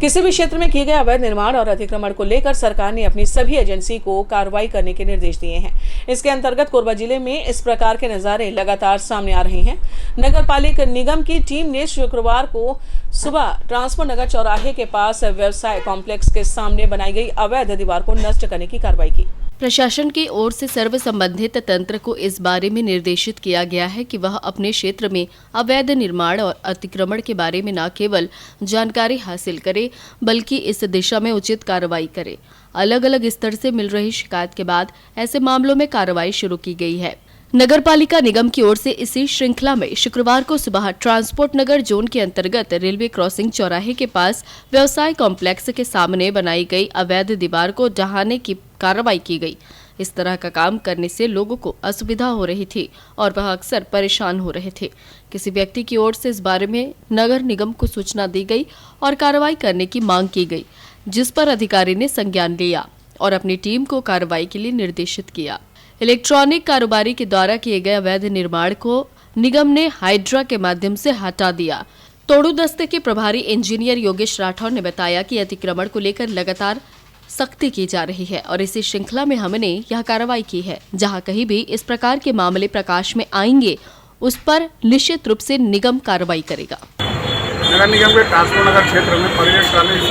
किसी भी क्षेत्र में किए गए अवैध निर्माण और अतिक्रमण को लेकर सरकार ने अपनी सभी एजेंसी को कार्रवाई करने के निर्देश दिए हैं। इसके अंतर्गत कोरबा जिले में इस प्रकार के नजारे लगातार सामने आ रहे हैं। नगर पालिका निगम की टीम ने शुक्रवार को सुबह ट्रांसपोर्ट नगर चौराहे के पास व्यवसाय कॉम्प्लेक्स के सामने बनाई गई अवैध दीवार को नष्ट करने की कार्रवाई की। प्रशासन की ओर से सर्व संबंधित तंत्र को इस बारे में निर्देशित किया गया है कि वह अपने क्षेत्र में अवैध निर्माण और अतिक्रमण के बारे में न केवल जानकारी हासिल करे बल्कि इस दिशा में उचित कार्रवाई करे। अलग अलग स्तर से मिल रही शिकायत के बाद ऐसे मामलों में कार्रवाई शुरू की गई है। नगर पालिका निगम की ओर से इसी श्रृंखला में शुक्रवार को सुबह ट्रांसपोर्ट नगर जोन के अंतर्गत रेलवे क्रॉसिंग चौराहे के पास व्यवसाय कॉम्प्लेक्स के सामने बनाई गई अवैध दीवार को ढहाने की कार्रवाई की गई। इस तरह का काम करने से लोगों को असुविधा हो रही थी और वह अक्सर परेशान हो रहे थे। किसी व्यक्ति की ओर से इस बारे में नगर निगम को सूचना दी गई और कार्रवाई करने की मांग की गई, जिस पर अधिकारी ने संज्ञान लिया और अपनी टीम को कार्रवाई के लिए निर्देशित किया। इलेक्ट्रॉनिक कारोबारी के द्वारा किए गए अवैध निर्माण को निगम ने हाइड्रा के माध्यम से हटा दिया। तोड़ू दस्ते के प्रभारी इंजीनियर योगेश राठौर ने बताया कि अतिक्रमण को लेकर लगातार सख्ती की जा रही है और इसी श्रृंखला में हमने यह कार्रवाई की है। जहां कहीं भी इस प्रकार के मामले प्रकाश में आएंगे उस पर निश्चित रूप से निगम कार्रवाई करेगा। नगर निगम के ट्रांसपोर्ट नगर क्षेत्र में परिवेश ट्रालिस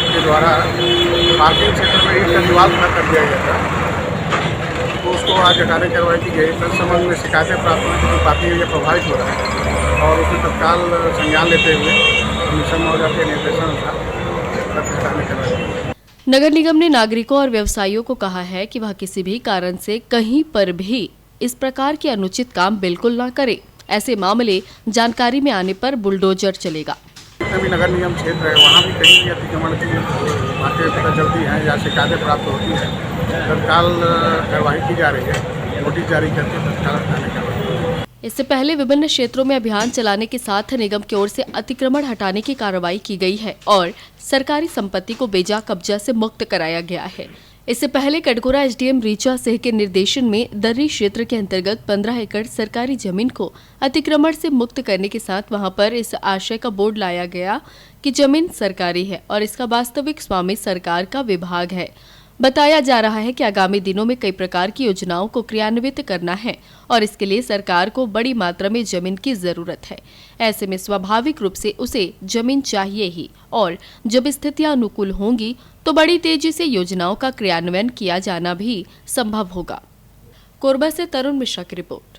के द्वारा पार्किंग क्षेत्र में एक दीवार खड़ा कर दिया गया था, तो उसको आज हटाने की कार्रवाई की गई। तब संबंध में शिकायतें प्राप्त हुई कि पार्किंग एरिया प्रभावित हो रहा है और उसमें तत्काल संज्ञान लेते हुए कमीशन महोदय के निर्देशन था हटाने की कार्रवाई। नगर निगम ने नागरिकों और व्यवसायियों को कहा है कि वह किसी भी कारण से कहीं पर भी इस प्रकार के अनुचित काम बिल्कुल न करे। ऐसे मामले जानकारी में आने पर बुलडोजर चलेगा। भी नगर निगम क्षेत्र है, वहाँ भी कहीं भी अतिक्रमण की बातें पता चलती हैं या शिकायतें प्राप्त होती हैं, तत्काल कार्रवाई की जा रही है। नोटिस जारी करके तत्काल हटाने की कार्रवाई। इससे पहले विभिन्न क्षेत्रों में अभियान चलाने के साथ निगम की ओर से अतिक्रमण हटाने की कार्रवाई की गई है और सरकारी संपत्ति को बेजा कब्जा से मुक्त कराया गया है। इससे पहले कटघोरा एसडीएम रीचा सिंह के निर्देशन में दर्री क्षेत्र के अंतर्गत 15 एकड़ सरकारी जमीन को अतिक्रमण से मुक्त करने के साथ वहां पर इस आशय का बोर्ड लाया गया कि जमीन सरकारी है और इसका वास्तविक स्वामी सरकार का विभाग है। बताया जा रहा है कि आगामी दिनों में कई प्रकार की योजनाओं को क्रियान्वित करना है और इसके लिए सरकार को बड़ी मात्रा में जमीन की जरूरत है। ऐसे में स्वाभाविक रूप से उसे जमीन चाहिए ही और जब स्थितियां अनुकूल होंगी तो बड़ी तेजी से योजनाओं का क्रियान्वयन किया जाना भी संभव होगा। कोरबा से तरुण मिश्रा की रिपोर्ट।